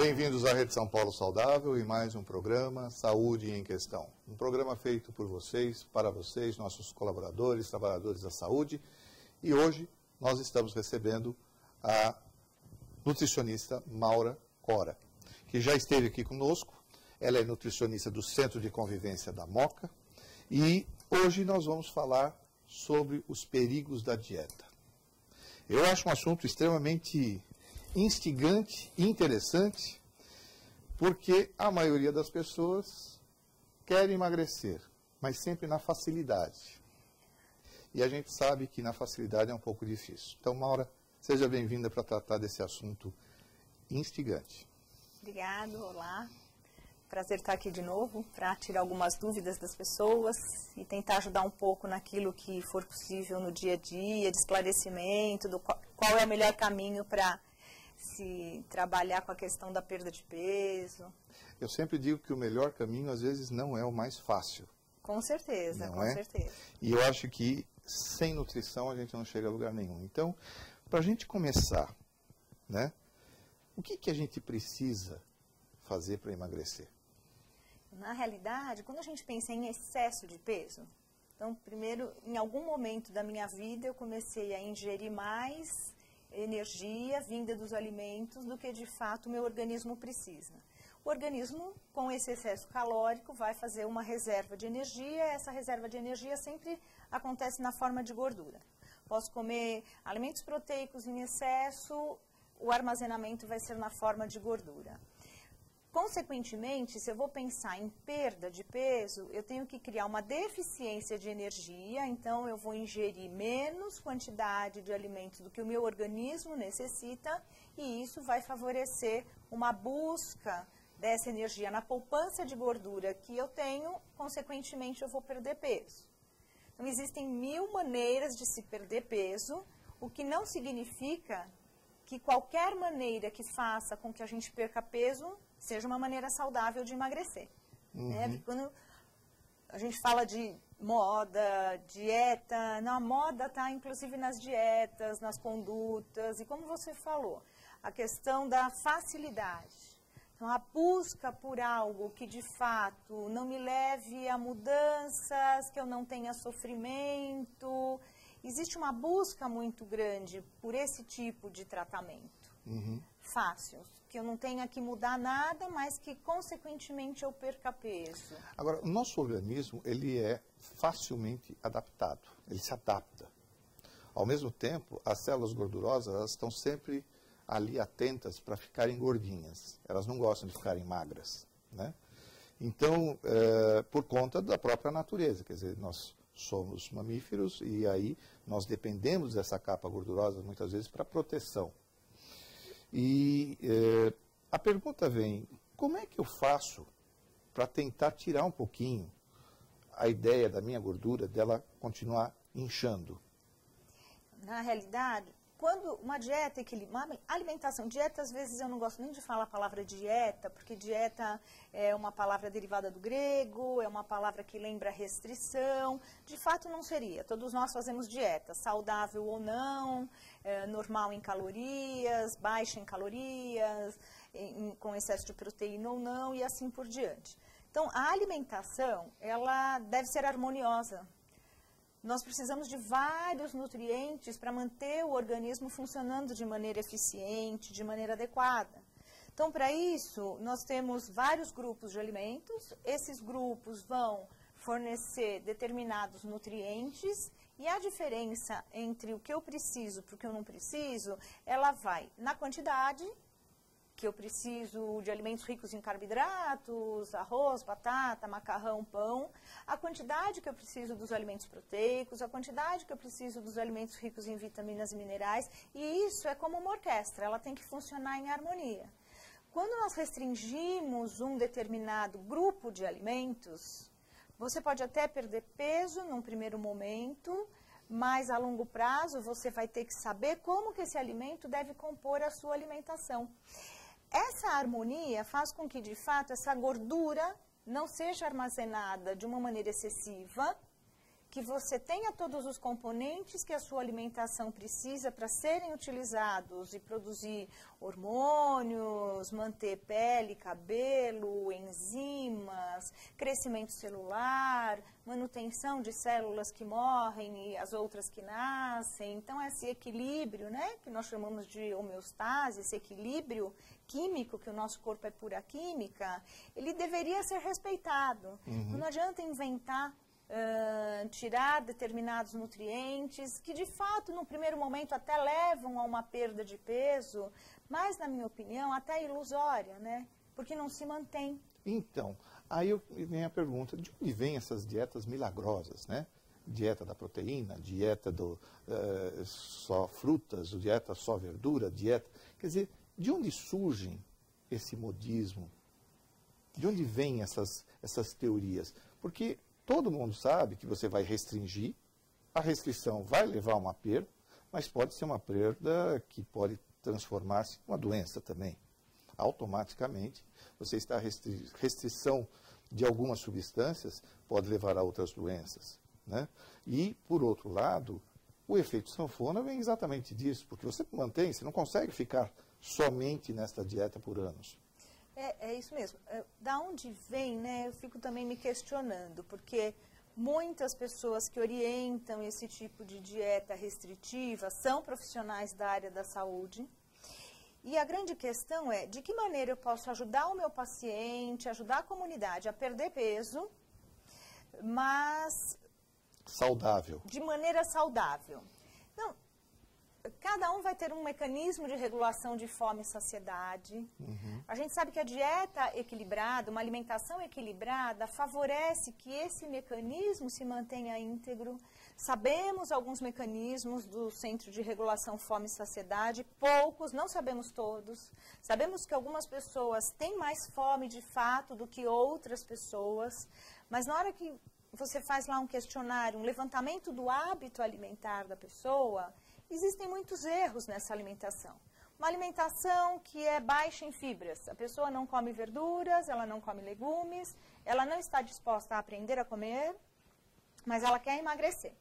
Bem-vindos à Rede São Paulo Saudável e mais um programa Saúde em Questão. Um programa feito por vocês, para vocês, nossos colaboradores, trabalhadores da saúde. E hoje nós estamos recebendo a nutricionista Maura Cora, que já esteve aqui conosco. Ela é nutricionista do Centro de Convivência da Moca. E hoje nós vamos falar sobre os perigos da dieta. Eu acho um assunto extremamente instigante, interessante, porque a maioria das pessoas quer emagrecer, mas sempre na facilidade. E a gente sabe que na facilidade é um pouco difícil. Então, Maura, seja bem-vinda para tratar desse assunto instigante. Obrigado, olá. Prazer estar aqui de novo para tirar algumas dúvidas das pessoas e tentar ajudar um pouco naquilo que for possível no dia a dia, de esclarecimento, do qual é o melhor caminho para se trabalhar com a questão da perda de peso. Eu sempre digo que o melhor caminho, às vezes, não é o mais fácil. Com certeza, não com é? certeza. E eu acho que sem nutrição a gente não chega a lugar nenhum. Então, para a gente começar, né, o que a gente precisa fazer para emagrecer? Na realidade, quando a gente pensa em excesso de peso, então, primeiro, em algum momento da minha vida, eu comecei a ingerir mais energia vinda dos alimentos do que de fato o meu organismo precisa. O organismo, com esse excesso calórico, vai fazer uma reserva de energia. Essa reserva de energia sempre acontece na forma de gordura. Posso comer alimentos proteicos em excesso, o armazenamento vai ser na forma de gordura. Consequentemente, se eu vou pensar em perda de peso, eu tenho que criar uma deficiência de energia, então eu vou ingerir menos quantidade de alimentos do que o meu organismo necessita, e isso vai favorecer uma busca dessa energia na poupança de gordura que eu tenho, consequentemente eu vou perder peso. Então existem 1000 maneiras de se perder peso, o que não significa que qualquer maneira que faça com que a gente perca peso seja uma maneira saudável de emagrecer. Né? Quando a gente fala de moda, dieta, a moda está inclusive nas dietas, nas condutas, e como você falou, a questão da facilidade. Então, a busca por algo que de fato não me leve a mudanças, que eu não tenha sofrimento. Existe uma busca muito grande por esse tipo de tratamento. Fácil, que eu não tenha que mudar nada, mas que consequentemente eu perca peso. Agora, o nosso organismo, ele é facilmente adaptado, ele se adapta. Ao mesmo tempo, as células gordurosas, elas estão sempre ali atentas para ficarem gordinhas. Elas não gostam de ficarem magras, né? Então, por conta da própria natureza, quer dizer, nós somos mamíferos e aí nós dependemos dessa capa gordurosa muitas vezes para proteção. E a pergunta vem, como é que eu faço para tentar tirar um pouquinho a ideia da minha gordura, dela continuar inchando? Na realidade, quando uma dieta equilibrada, alimentação, dieta, às vezes eu não gosto nem de falar a palavra dieta, porque dieta é uma palavra derivada do grego, é uma palavra que lembra restrição. De fato não seria, todos nós fazemos dieta, saudável ou não, normal em calorias, baixa em calorias, com excesso de proteína ou não, e assim por diante. Então, a alimentação, ela deve ser harmoniosa. Nós precisamos de vários nutrientes para manter o organismo funcionando de maneira eficiente, de maneira adequada. Então, para isso, nós temos vários grupos de alimentos. Esses grupos vão fornecer determinados nutrientes e a diferença entre o que eu preciso para o que eu não preciso, ela vai na quantidade, que eu preciso de alimentos ricos em carboidratos, arroz, batata, macarrão, pão, a quantidade que eu preciso dos alimentos proteicos, a quantidade que eu preciso dos alimentos ricos em vitaminas e minerais, e isso é como uma orquestra, ela tem que funcionar em harmonia. Quando nós restringimos um determinado grupo de alimentos, você pode até perder peso num primeiro momento, mas a longo prazo você vai ter que saber como que esse alimento deve compor a sua alimentação. Essa harmonia faz com que, de fato, essa gordura não seja armazenada de uma maneira excessiva, que você tenha todos os componentes que a sua alimentação precisa para serem utilizados e produzir hormônios, manter pele, cabelo, enzimas, crescimento celular, manutenção de células que morrem e as outras que nascem. Então, esse equilíbrio, né, que nós chamamos de homeostase, esse equilíbrio químico, que o nosso corpo é pura química, ele deveria ser respeitado. Não adianta inventar tirar determinados nutrientes, que de fato no primeiro momento até levam a uma perda de peso, mas na minha opinião até ilusória, né? Porque não se mantém. Então, aí vem a pergunta, de onde vêm essas dietas milagrosas, né? Dieta da proteína, dieta só frutas, dieta só verdura, dieta... Quer dizer, de onde surgem esse modismo? De onde vêm essas teorias? Porque todo mundo sabe que você vai restringir, a restrição vai levar a uma perda, mas pode ser uma perda que pode transformar-se em uma doença também. Automaticamente, você está restrição de algumas substâncias pode levar a outras doenças, né? E, por outro lado, o efeito sanfona vem exatamente disso, porque você não consegue ficar somente nesta dieta por anos. É isso mesmo. Da onde vem, né? Eu fico também me questionando, porque muitas pessoas que orientam esse tipo de dieta restritiva são profissionais da área da saúde. E a grande questão é, de que maneira eu posso ajudar o meu paciente, ajudar a comunidade a perder peso, mas... saudável. De maneira saudável. Então, cada um vai ter um mecanismo de regulação de fome e saciedade. A gente sabe que a dieta equilibrada, uma alimentação equilibrada, favorece que esse mecanismo se mantenha íntegro. Sabemos alguns mecanismos do Centro de Regulação Fome e Saciedade, poucos, não sabemos todos. Sabemos que algumas pessoas têm mais fome de fato do que outras pessoas, mas na hora que você faz lá um questionário, um levantamento do hábito alimentar da pessoa, existem muitos erros nessa alimentação. Uma alimentação que é baixa em fibras. A pessoa não come verduras, ela não come legumes, ela não está disposta a aprender a comer, mas ela quer emagrecer.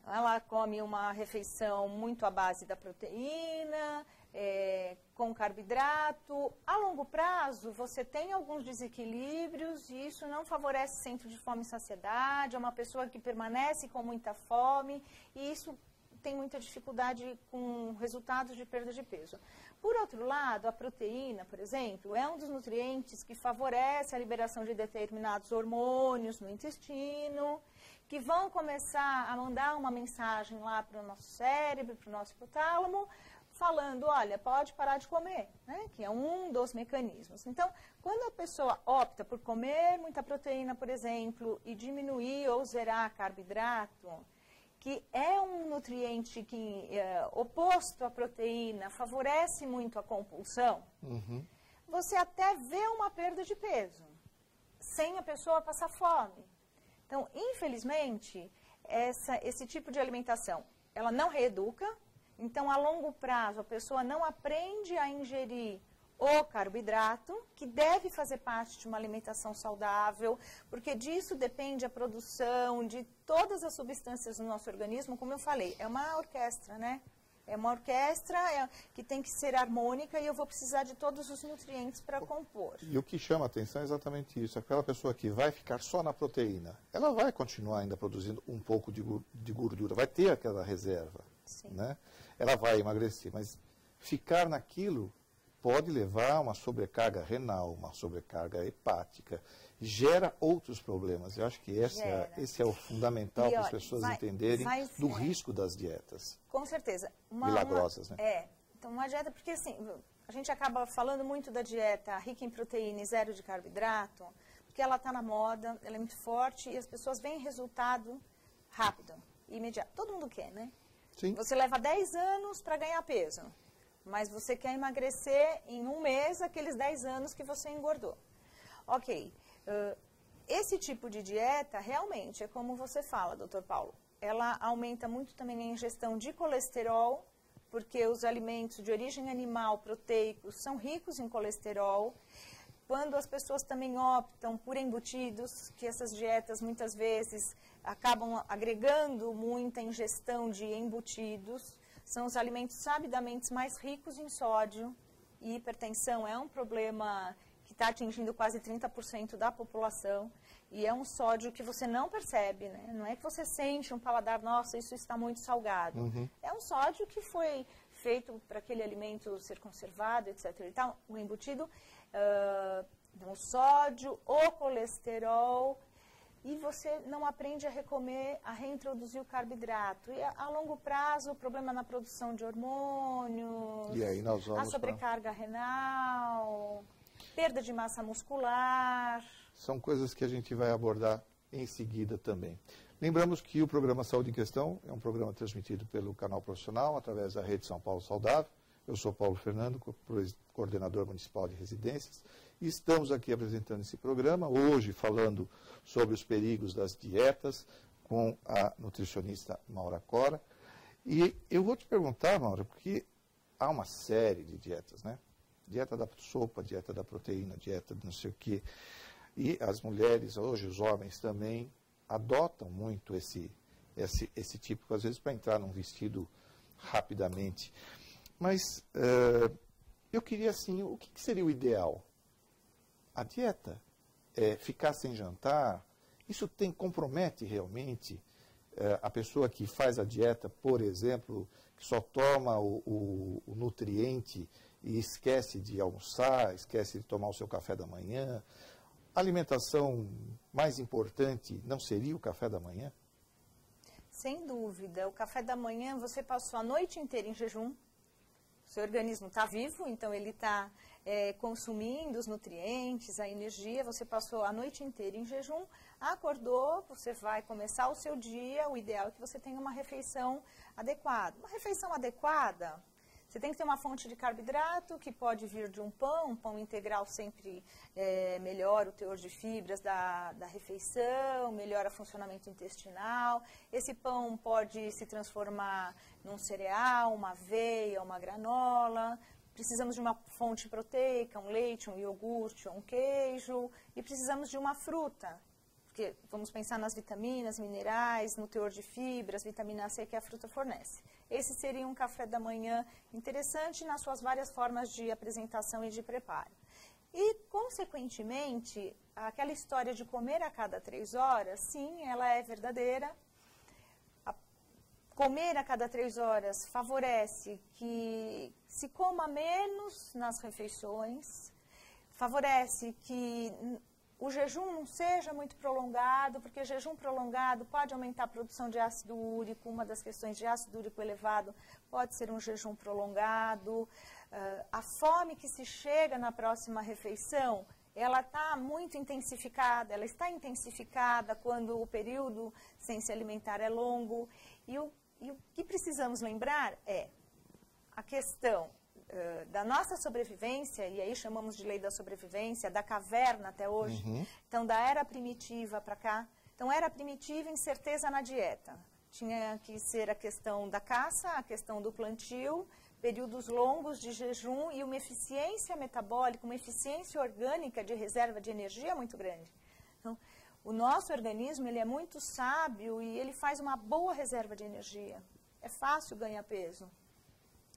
Ela come uma refeição muito à base da proteína, com carboidrato. A longo prazo, você tem alguns desequilíbrios e isso não favorece centro de fome e saciedade. É uma pessoa que permanece com muita fome e isso tem muita dificuldade com resultados de perda de peso. Por outro lado, a proteína, por exemplo, é um dos nutrientes que favorece a liberação de determinados hormônios no intestino, que vão começar a mandar uma mensagem lá para o nosso cérebro, para o nosso hipotálamo, falando, olha, pode parar de comer, né? Que é um dos mecanismos. Então, quando a pessoa opta por comer muita proteína, por exemplo, e diminuir ou zerar carboidrato, que é um nutriente que, oposto à proteína, favorece muito a compulsão, você até vê uma perda de peso, sem a pessoa passar fome. Então, infelizmente, esse tipo de alimentação, ela não reeduca, então, a longo prazo, a pessoa não aprende a ingerir o carboidrato, que deve fazer parte de uma alimentação saudável, porque disso depende a produção de todas as substâncias no nosso organismo. Como eu falei, é uma orquestra, né? É uma orquestra que tem que ser harmônica e eu vou precisar de todos os nutrientes para compor. E o que chama a atenção é exatamente isso. Aquela pessoa que vai ficar só na proteína, ela vai continuar ainda produzindo um pouco de gordura, vai ter aquela reserva, né? Ela vai emagrecer, mas ficar naquilo pode levar a uma sobrecarga renal, uma sobrecarga hepática, gera outros problemas. Eu acho que esse é o fundamental para as pessoas entenderem do risco das dietas. Com certeza. Milagrosas, né? Então, uma dieta, porque assim, a gente acaba falando muito da dieta rica em proteína e zero de carboidrato, porque ela está na moda, ela é muito forte e as pessoas veem resultado rápido, imediato. Todo mundo quer, né? Sim. Você leva 10 anos para ganhar peso, mas você quer emagrecer em um mês aqueles 10 anos que você engordou. Ok, esse tipo de dieta realmente é como você fala, doutor Paulo, ela aumenta muito também a ingestão de colesterol, porque os alimentos de origem animal proteicos são ricos em colesterol. quando as pessoas também optam por embutidos, que essas dietas muitas vezes acabam agregando muita ingestão de embutidos, são os alimentos sabidamente mais ricos em sódio, e hipertensão é um problema que está atingindo quase 30% da população, e é um sódio que você não percebe, né? Não é que você sente um paladar, nossa, isso está muito salgado. É um sódio que foi feito para aquele alimento ser conservado, etc. Então, o embutido, o sódio, o colesterol, e você não aprende a recomer, a reintroduzir o carboidrato. E a longo prazo, o problema na produção de hormônios, e aí nós vamos a sobrecarga renal, perda de massa muscular. São coisas que a gente vai abordar em seguida também. Lembramos que o programa Saúde em Questão é um programa transmitido pelo canal profissional, através da Rede São Paulo Saudável. Eu sou Paulo Fernando, coordenador municipal de residências, e estamos aqui apresentando esse programa, hoje falando sobre os perigos das dietas, com a nutricionista Maura Cora. E eu vou te perguntar, Maura, porque há uma série de dietas, né? Dieta da sopa, dieta da proteína, dieta de não sei o quê. E as mulheres, hoje os homens também, adotam muito esse tipo, às vezes para entrar num vestido rapidamente. Mas eu queria assim, o que seria o ideal? A dieta? Ficar sem jantar? Isso compromete realmente a pessoa que faz a dieta, por exemplo, que só toma o nutriente e esquece de almoçar, esquece de tomar o seu café da manhã? A alimentação mais importante não seria o café da manhã? Sem dúvida. O café da manhã, você passou a noite inteira em jejum. O seu organismo está vivo, então ele está consumindo os nutrientes, a energia. Você passou a noite inteira em jejum, acordou, você vai começar o seu dia. O ideal é que você tenha uma refeição adequada. Uma refeição adequada, você tem que ter uma fonte de carboidrato, que pode vir de um pão integral sempre melhora o teor de fibras da refeição, melhora o funcionamento intestinal. Esse pão pode se transformar num cereal, uma aveia, uma granola. Precisamos de uma fonte proteica, um leite, um iogurte, um queijo. E precisamos de uma fruta, porque vamos pensar nas vitaminas, minerais, no teor de fibras, vitamina C que a fruta fornece. Esse seria um café da manhã interessante nas suas várias formas de apresentação e de preparo. E, consequentemente, aquela história de comer a cada 3 horas, sim, ela é verdadeira. Comer a cada 3 horas favorece que se coma menos nas refeições, favorece que o jejum não seja muito prolongado, porque jejum prolongado pode aumentar a produção de ácido úrico. Uma das questões de ácido úrico elevado pode ser um jejum prolongado. A fome que se chega na próxima refeição, ela está muito intensificada, ela está intensificada quando o período sem se alimentar é longo. E o que precisamos lembrar é a questão da nossa sobrevivência, e aí chamamos de lei da sobrevivência, da caverna até hoje, então da era primitiva para cá. Então, era primitiva, incerteza na dieta. Tinha que ser a questão da caça, a questão do plantio, períodos longos de jejum e uma eficiência metabólica, uma eficiência orgânica de reserva de energia muito grande. Então, o nosso organismo ele é muito sábio e ele faz uma boa reserva de energia. É fácil ganhar peso.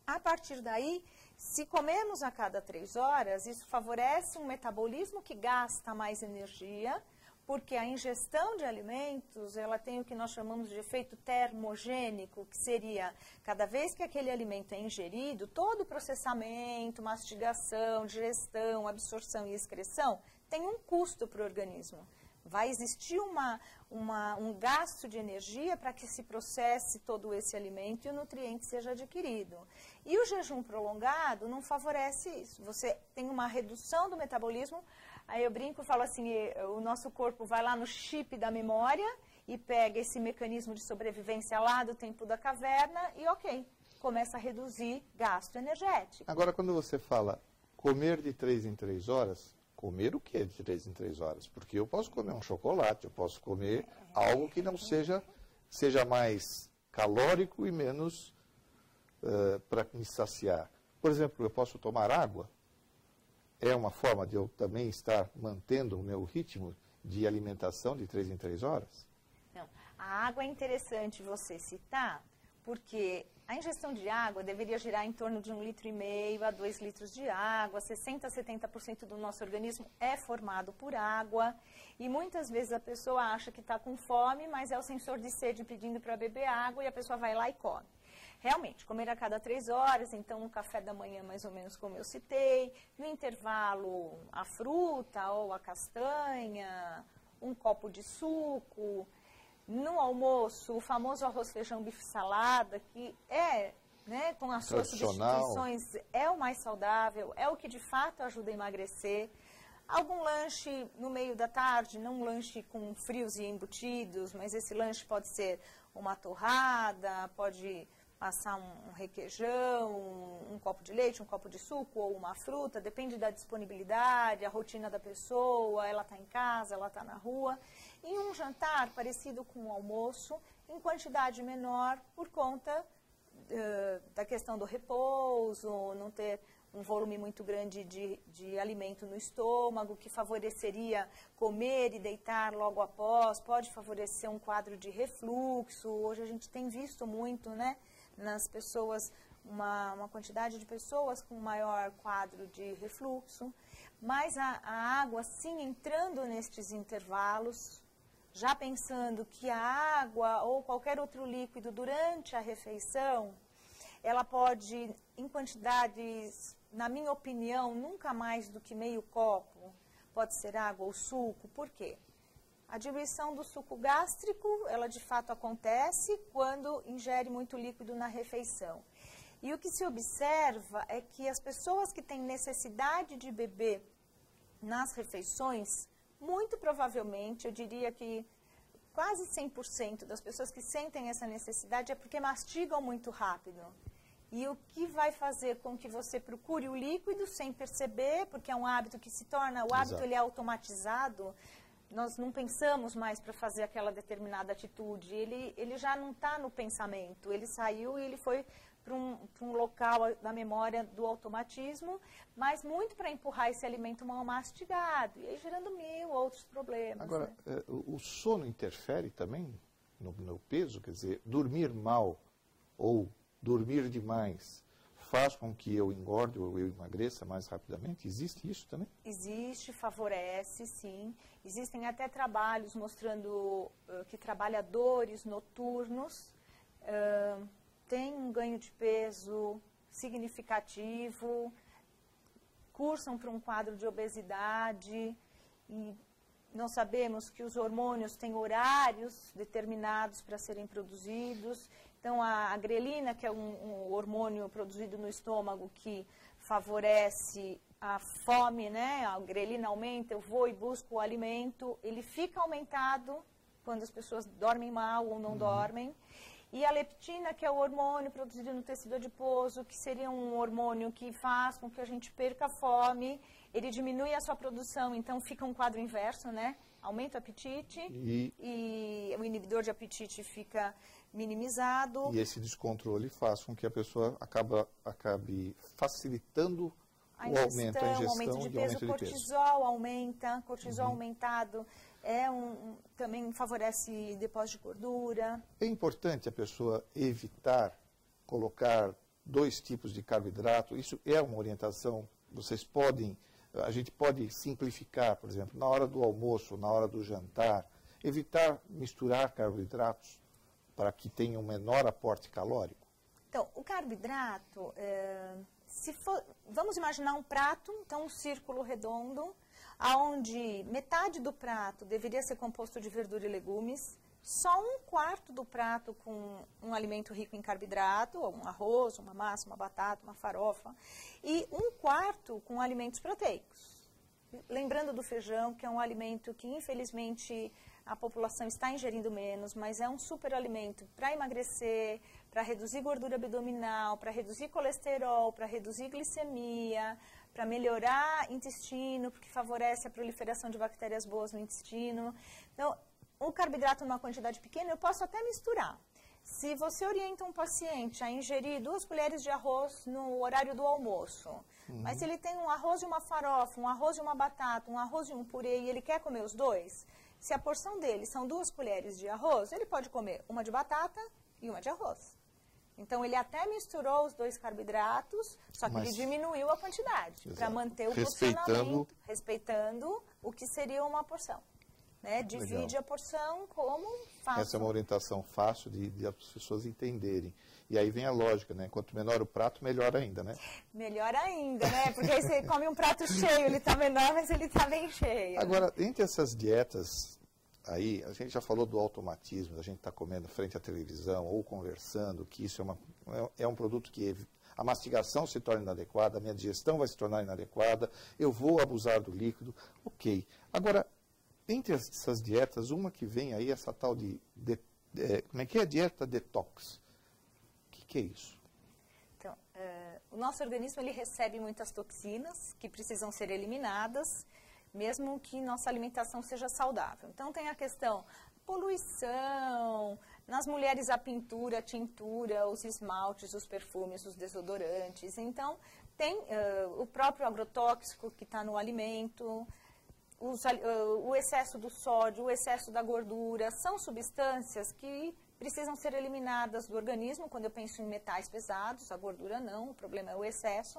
A partir daí, se comermos a cada 3 horas, isso favorece um metabolismo que gasta mais energia, porque a ingestão de alimentos, ela tem o que nós chamamos de efeito termogênico, que seria, cada vez que aquele alimento é ingerido, todo o processamento, mastigação, digestão, absorção e excreção, tem um custo para o organismo. Vai existir um gasto de energia para que se processe todo esse alimento e o nutriente seja adquirido. E o jejum prolongado não favorece isso. Você tem uma redução do metabolismo, aí eu brinco e falo assim, o nosso corpo vai lá no chip da memória e pega esse mecanismo de sobrevivência lá do tempo da caverna e começa a reduzir gasto energético. Agora, quando você fala comer de 3 em 3 horas... Comer o que de 3 em 3 horas? Porque eu posso comer um chocolate, eu posso comer algo que não seja mais calórico e menos para me saciar. Por exemplo, eu posso tomar água. é uma forma de eu também estar mantendo o meu ritmo de alimentação de 3 em 3 horas? Não. A água é interessante você citar, porque a ingestão de água deveria girar em torno de 1,5 litro a 2 litros de água. 60% a 70% do nosso organismo é formado por água. E muitas vezes a pessoa acha que está com fome, mas é o sensor de sede pedindo para beber água e a pessoa vai lá e come. Realmente, comer a cada 3 horas, então no café da manhã, mais ou menos como eu citei, no intervalo, a fruta ou a castanha, um copo de suco. No almoço, o famoso arroz, feijão, bife, salada, que é, né, com as suas substituições, é o mais saudável, é o que de fato ajuda a emagrecer. Algum lanche no meio da tarde, não um lanche com frios e embutidos, mas esse lanche pode ser uma torrada, pode passar um requeijão, um copo de leite, um copo de suco ou uma fruta, depende da disponibilidade, a rotina da pessoa, ela está em casa, ela está na rua. E um jantar parecido com o almoço, em quantidade menor, por conta da questão do repouso, não ter um volume muito grande de alimento no estômago, que favoreceria comer e deitar logo após, pode favorecer um quadro de refluxo. Hoje a gente tem visto muito, né, nas pessoas, uma quantidade de pessoas com maior quadro de refluxo. Mas a água, sim, entrando nestes intervalos, já pensando que a água ou qualquer outro líquido durante a refeição, ela pode, em quantidades, na minha opinião, nunca mais do que meio copo, pode ser água ou suco. Por quê? A diluição do suco gástrico, ela de fato acontece quando ingere muito líquido na refeição. E o que se observa é que as pessoas que têm necessidade de beber nas refeições, muito provavelmente, eu diria que quase 100% das pessoas que sentem essa necessidade é porque mastigam muito rápido. E o que vai fazer com que você procure o líquido sem perceber, porque é um hábito que se torna, o hábito ele é automatizado, nós não pensamos mais para fazer aquela determinada atitude, ele já não está no pensamento, ele saiu e ele foi para um local da memória do automatismo, mas muito para empurrar esse alimento mal mastigado, e aí gerando 1000 outros problemas. Agora, né? O sono interfere também no peso? Quer dizer, dormir mal ou dormir demais faz com que eu engorde ou eu emagreça mais rapidamente? Existe isso também? Existe, favorece, sim. Existem até trabalhos mostrando que trabalhadores noturnos têm um ganho de peso significativo, cursam para um quadro de obesidade, e nós sabemos que os hormônios têm horários determinados para serem produzidos. Então, a grelina, que é um hormônio produzido no estômago que favorece a fome, né? A grelina aumenta, eu vou e busco o alimento, ele fica aumentado quando as pessoas dormem mal ou não dormem. E a leptina, que é o hormônio produzido no tecido adiposo, que seria um hormônio que faz com que a gente perca a fome, ele diminui a sua produção, então fica um quadro inverso, né? Aumenta o apetite e o inibidor de apetite fica minimizado. E esse descontrole faz com que a pessoa acabe facilitando o aumento de peso, cortisol aumenta, cortisol aumentado também favorece depósito de gordura. É importante a pessoa evitar colocar 2 tipos de carboidrato. Isso é uma orientação. A gente pode simplificar, por exemplo, na hora do almoço, na hora do jantar, evitar misturar carboidratos para que tenha um menor aporte calórico. Então, o carboidrato, vamos imaginar um prato, então um círculo redondo, onde metade do prato deveria ser composto de verdura e legumes, só 1/4 do prato com um alimento rico em carboidrato, um arroz, uma massa, uma batata, uma farofa, e 1/4 com alimentos proteicos. Lembrando do feijão, que é um alimento que infelizmente a população está ingerindo menos, mas é um super alimento para emagrecer, para reduzir gordura abdominal, para reduzir colesterol, para reduzir glicemia, para melhorar intestino, porque favorece a proliferação de bactérias boas no intestino. Então, o carboidrato numa quantidade pequena eu posso até misturar. Se você orienta um paciente a ingerir 2 colheres de arroz no horário do almoço, mas se ele tem um arroz e uma farofa, um arroz e uma batata, um arroz e um purê e ele quer comer os 2, se a porção dele são 2 colheres de arroz, ele pode comer uma de batata e uma de arroz. Então, ele até misturou os 2 carboidratos, só que ele diminuiu a quantidade para manter o porcionamento, respeitando o que seria uma porção. Né? Divide a porção como fácil. Essa é uma orientação fácil de as pessoas entenderem. E aí vem a lógica, né? Quanto menor o prato, melhor ainda, né? Melhor ainda, né? Porque aí você come um prato cheio, ele está menor, mas ele está bem cheio. Agora, entre essas dietas aí, a gente já falou do automatismo, a gente está comendo frente à televisão ou conversando, que isso é um produto que a mastigação se torna inadequada, a minha digestão vai se tornar inadequada, eu vou abusar do líquido, ok. Agora, entre essas dietas, uma que vem aí, essa tal como é que é a dieta detox? O que é isso? Então, o nosso organismo ele recebe muitas toxinas que precisam ser eliminadas, mesmo que nossa alimentação seja saudável. Então, tem a questão poluição, nas mulheres a pintura, a tintura, os esmaltes, os perfumes, os desodorantes. Então, tem o próprio agrotóxico que está no alimento, o excesso do sódio, o excesso da gordura, são substâncias que precisam ser eliminadas do organismo. Quando eu penso em metais pesados, a gordura não, o problema é o excesso.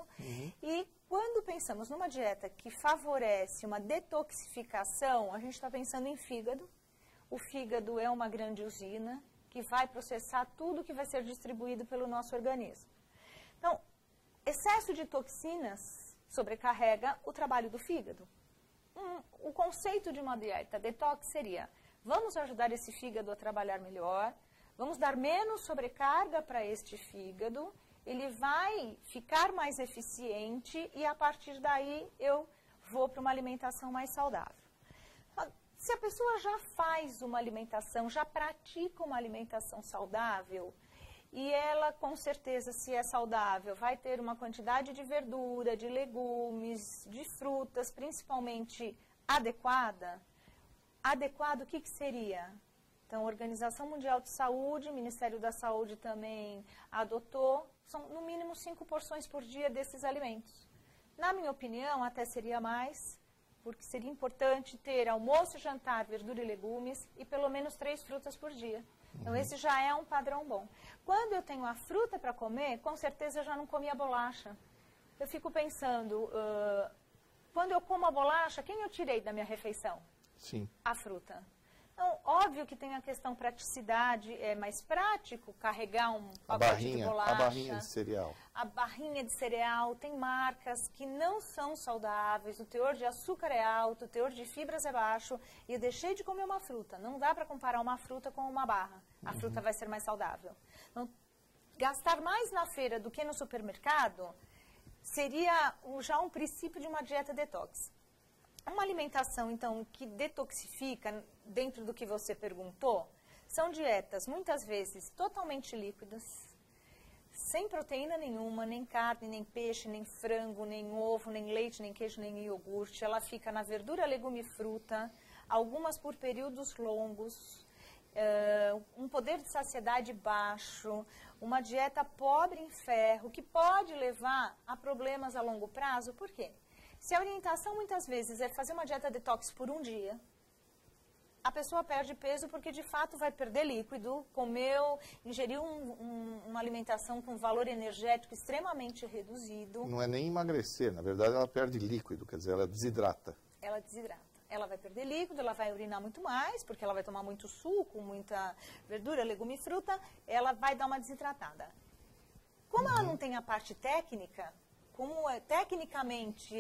E quando pensamos numa dieta que favorece uma detoxificação, a gente está pensando em fígado. O fígado é uma grande usina que vai processar tudo que vai ser distribuído pelo nosso organismo. Então, excesso de toxinas sobrecarrega o trabalho do fígado. O conceito de uma dieta detox seria: vamos ajudar esse fígado a trabalhar melhor, vamos dar menos sobrecarga para este fígado, ele vai ficar mais eficiente e a partir daí eu vou para uma alimentação mais saudável. Se a pessoa já faz uma alimentação, já pratica uma alimentação saudável, e ela, com certeza, se é saudável, vai ter uma quantidade de verdura, de legumes, de frutas, principalmente adequada. Adequado, o que seria? Então, a Organização Mundial de Saúde, o Ministério da Saúde também adotou, são no mínimo 5 porções por dia desses alimentos. Na minha opinião, até seria mais, porque seria importante ter almoço, jantar, verdura e legumes e pelo menos 3 frutas por dia. Então, esse já é um padrão bom. Quando eu tenho a fruta para comer, com certeza eu já não comia bolacha. Eu fico pensando, quando eu como a bolacha, quem eu tirei da minha refeição? Sim. A fruta. Então, óbvio que tem a questão praticidade, é mais prático carregar um pacote de bolacha. A barrinha de cereal. A barrinha de cereal, tem marcas que não são saudáveis, o teor de açúcar é alto, o teor de fibras é baixo, e eu deixei de comer uma fruta. Não dá para comparar uma fruta com uma barra. A fruta vai ser mais saudável. Então, gastar mais na feira do que no supermercado seria já um princípio de uma dieta detox. Uma alimentação, então, que detoxifica, dentro do que você perguntou, são dietas, muitas vezes, totalmente líquidas, sem proteína nenhuma, nem carne, nem peixe, nem frango, nem ovo, nem leite, nem queijo, nem iogurte. Ela fica na verdura, legume e fruta, algumas por períodos longos, um poder de saciedade baixo, uma dieta pobre em ferro, que pode levar a problemas a longo prazo. Por quê? Se a orientação muitas vezes é fazer uma dieta detox por um dia, a pessoa perde peso porque de fato vai perder líquido, ingeriu uma alimentação com valor energético extremamente reduzido. Não é nem emagrecer, na verdade ela perde líquido, quer dizer, ela desidrata. Ela desidrata. Ela vai perder líquido, ela vai urinar muito mais, porque ela vai tomar muito suco, muita verdura, legume e fruta, ela vai dar uma desidratada. Como ela não tem a parte técnica, como tecnicamente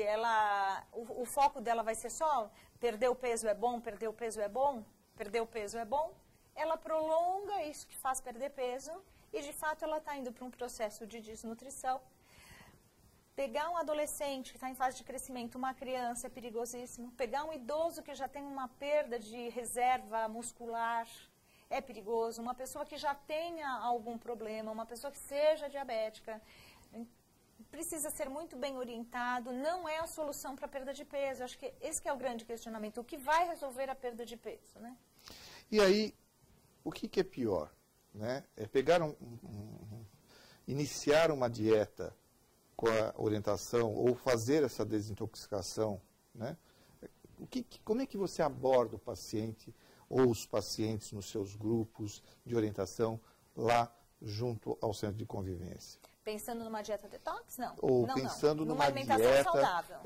o foco dela vai ser só perder o peso é bom, perder o peso é bom, perder o peso é bom, ela prolonga isso que faz perder peso e de fato ela está indo para um processo de desnutrição. Pegar um adolescente que está em fase de crescimento, uma criança, é perigosíssimo. Pegar um idoso que já tem uma perda de reserva muscular, é perigoso. Uma pessoa que já tenha algum problema, uma pessoa que seja diabética, precisa ser muito bem orientado, não é a solução para a perda de peso. Acho que esse que é o grande questionamento, o que vai resolver a perda de peso, né? E aí, o que é pior? né, iniciar uma dieta com a orientação ou fazer essa desintoxicação, né? Como é que você aborda o paciente ou os pacientes nos seus grupos de orientação lá junto ao centro de convivência? Pensando numa dieta detox? Não. Ou não, pensando não. numa alimentação dieta saudável.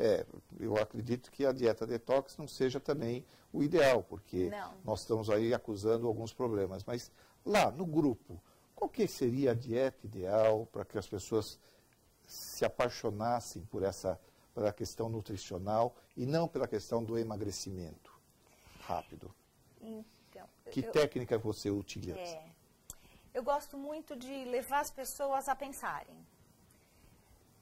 Eu acredito que a dieta detox não seja também o ideal, porque nós estamos aí acusando alguns problemas. Mas lá no grupo, qual que seria a dieta ideal para que as pessoas se apaixonassem pela questão nutricional e não pela questão do emagrecimento rápido? Então, que técnica você utiliza? Eu gosto muito de levar as pessoas a pensarem.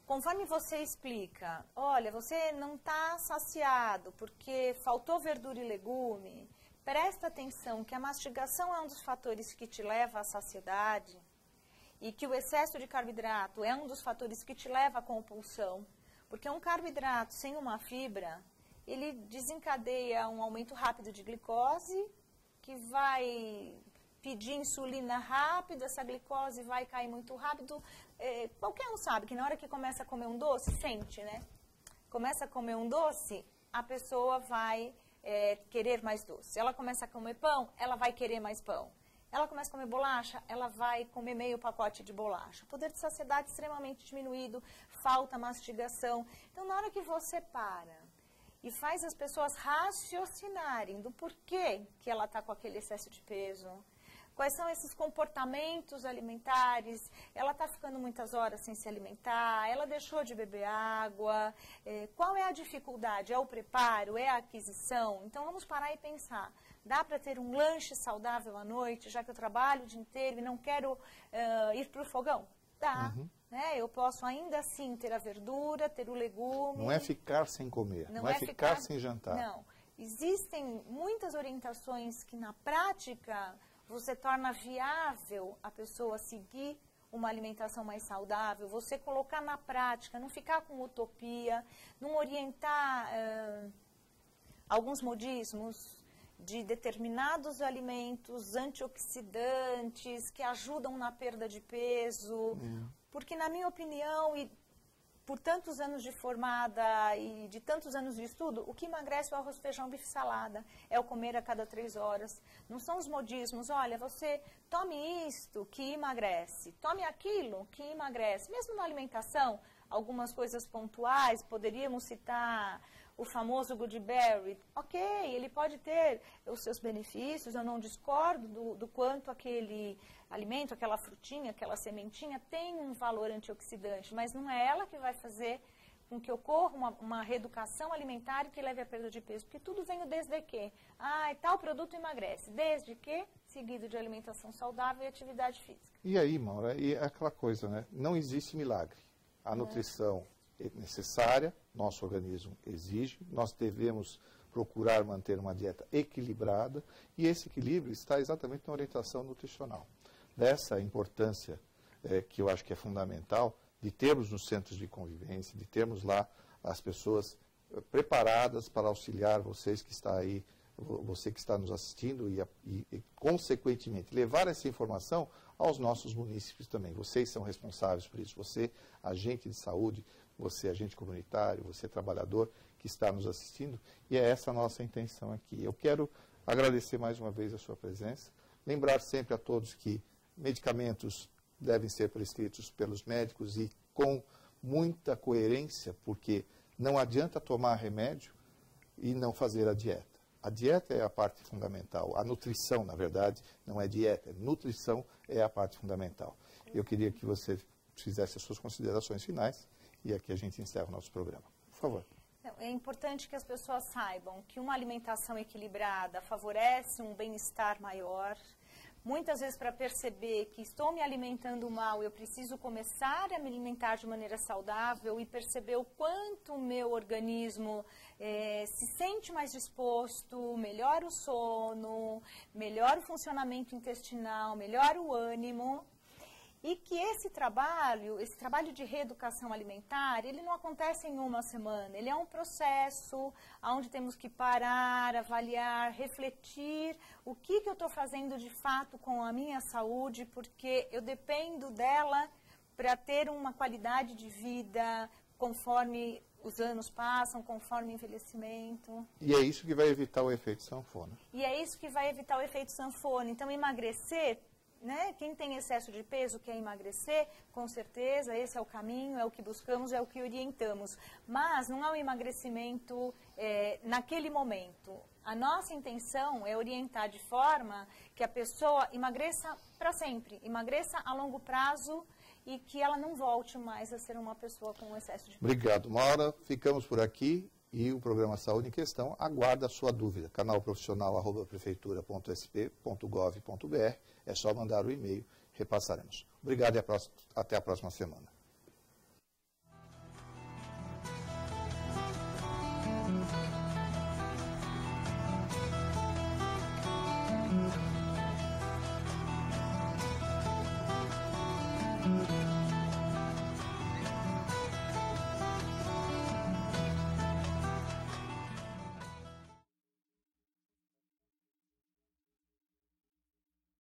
Conforme você explica, olha, você não está saciado porque faltou verdura e legume, presta atenção que a mastigação é um dos fatores que te leva à saciedade e que o excesso de carboidrato é um dos fatores que te leva à compulsão, porque um carboidrato sem uma fibra, ele desencadeia um aumento rápido de glicose, que vai pedir insulina rápido, essa glicose vai cair muito rápido. Qualquer um sabe que na hora que começa a comer um doce, sente, né? Começa a comer um doce, a pessoa vai querer mais doce. Ela começa a comer pão, ela vai querer mais pão. Ela começa a comer bolacha, ela vai comer meio pacote de bolacha. O poder de saciedade extremamente diminuído, falta mastigação. Então, na hora que você para e faz as pessoas raciocinarem do porquê que ela está com aquele excesso de peso, quais são esses comportamentos alimentares, ela está ficando muitas horas sem se alimentar, ela deixou de beber água, qual é a dificuldade? É o preparo? É a aquisição? Então, vamos parar e pensar. Dá para ter um lanche saudável à noite, já que eu trabalho o dia inteiro e não quero ir para o fogão? Dá. Né? Eu posso ainda assim ter a verdura, ter o legume. Não é ficar sem comer, não é ficar sem jantar. Não. Existem muitas orientações que na prática você torna viável a pessoa seguir uma alimentação mais saudável, você colocar na prática, não ficar com utopia, não orientar alguns modismos de determinados alimentos antioxidantes que ajudam na perda de peso, porque na minha opinião, e por tantos anos de formada e de tantos anos de estudo, o que emagrece é o arroz, feijão, bife, salada. É o comer a cada 3 horas. Não são os modismos, olha, você tome isto que emagrece, tome aquilo que emagrece. Mesmo na alimentação, algumas coisas pontuais, poderíamos citar o famoso Goodberry. Ok, ele pode ter os seus benefícios, eu não discordo do quanto aquele alimento, aquela frutinha, aquela sementinha tem um valor antioxidante, mas não é ela que vai fazer com que ocorra uma reeducação alimentar que leve à perda de peso, porque tudo vem desde que, tal produto emagrece, desde que, seguido de alimentação saudável e atividade física. E aí, Maura, e aquela coisa, né? Não existe milagre. A nutrição é necessária, nosso organismo exige, nós devemos procurar manter uma dieta equilibrada e esse equilíbrio está exatamente na orientação nutricional. Dessa importância que eu acho que é fundamental de termos nos centros de convivência, de termos lá as pessoas preparadas para auxiliar vocês que está aí, você que está nos assistindo e consequentemente, levar essa informação aos nossos munícipes também. Vocês são responsáveis por isso. Você, agente de saúde, você, agente comunitário, você, trabalhador que está nos assistindo. E é essa a nossa intenção aqui. Eu quero agradecer mais uma vez a sua presença. Lembrar sempre a todos que medicamentos devem ser prescritos pelos médicos e com muita coerência, porque não adianta tomar remédio e não fazer a dieta. A dieta é a parte fundamental. A nutrição, na verdade, não é dieta. Nutrição é a parte fundamental. Eu queria que você fizesse as suas considerações finais e aqui a gente encerra o nosso programa. Por favor. É importante que as pessoas saibam que uma alimentação equilibrada favorece um bem-estar maior. Muitas vezes, para perceber que estou me alimentando mal, eu preciso começar a me alimentar de maneira saudável e perceber o quanto o meu organismo se sente mais disposto, melhora o sono, melhora o funcionamento intestinal, melhora o ânimo. E que esse trabalho de reeducação alimentar, ele não acontece em uma semana, ele é um processo onde temos que parar, avaliar, refletir o que eu estou fazendo de fato com a minha saúde, porque eu dependo dela para ter uma qualidade de vida conforme os anos passam, conforme o envelhecimento. E é isso que vai evitar o efeito sanfona. E é isso que vai evitar o efeito sanfona. Então, emagrecer, né? Quem tem excesso de peso quer emagrecer, com certeza, esse é o caminho, é o que buscamos, é o que orientamos. Mas não é um emagrecimento naquele momento. A nossa intenção é orientar de forma que a pessoa emagreça para sempre, emagreça a longo prazo e que ela não volte mais a ser uma pessoa com excesso de peso. Obrigado, Maura. Ficamos por aqui. E o programa Saúde em Questão aguarda a sua dúvida. Canal profissional@prefeitura.sp.gov.br. É só mandar o e-mail, repassaremos. Obrigado e até a próxima semana.